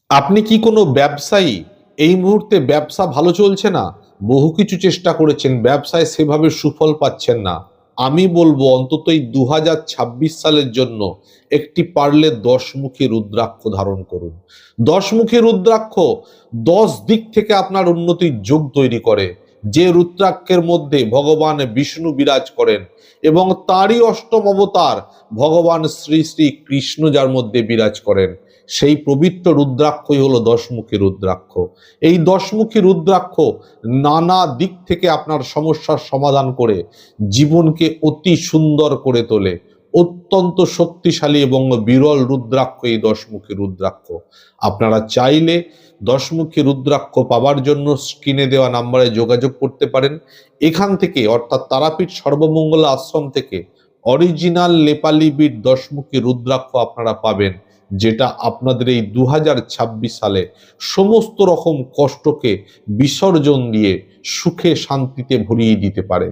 আপনি কি কোনো ব্যবসায়ী? এই মুহূর্তে ব্যবসা ভালো চলছে না, বহু কিছু চেষ্টা করেছেন, ব্যবসায় সেভাবে সুফল পাচ্ছেন না। আমি বলবো অন্তত এই 2026 সালের জন্য একটি পারলে 10মুখী রুদ্রাক্ষ ধারণ করুন। 10মুখী রুদ্রাক্ষ 10 দিক থেকে আপনার উন্নতির যোগ তৈরি করে। যে রুদ্রাক্ষের মধ্যে ভগবান বিষ্ণু বিরাজ করেন এবং তারই অষ্টম অবতার ভগবান শ্রী শ্রী কৃষ্ণ যার মধ্যে বিরাজ করেন, সেই পবিত্র রুদ্রাক্ষই হলো 10মুখী রুদ্রাক্ষ। এই 10মুখী রুদ্রাক্ষ নানা দিক থেকে আপনার সমস্যার সমাধান করে জীবনকে অতি সুন্দর করে তোলে। অত্যন্ত শক্তিশালী এবং বিরল রুদ্রাক্ষ এই 10মুখী রুদ্রাক্ষ। আপনারা চাইলে 10মুখী রুদ্রাক্ষ পাওয়ার জন্য স্ক্রিনে দেওয়া নাম্বারে যোগাযোগ করতে পারেন। এখান থেকে অর্থাৎ তারাপীঠ সর্বমঙ্গলা আশ্রম থেকে অরিজিনাল নেপালি বিট 10মুখী রুদ্রাক্ষ আপনারা পাবেন, যেটা আপনাদের এই 2026 সালে সমস্ত রকম কষ্টকে বিসর্জন দিয়ে সুখে শান্তিতে ভরিয়ে দিতে পারে।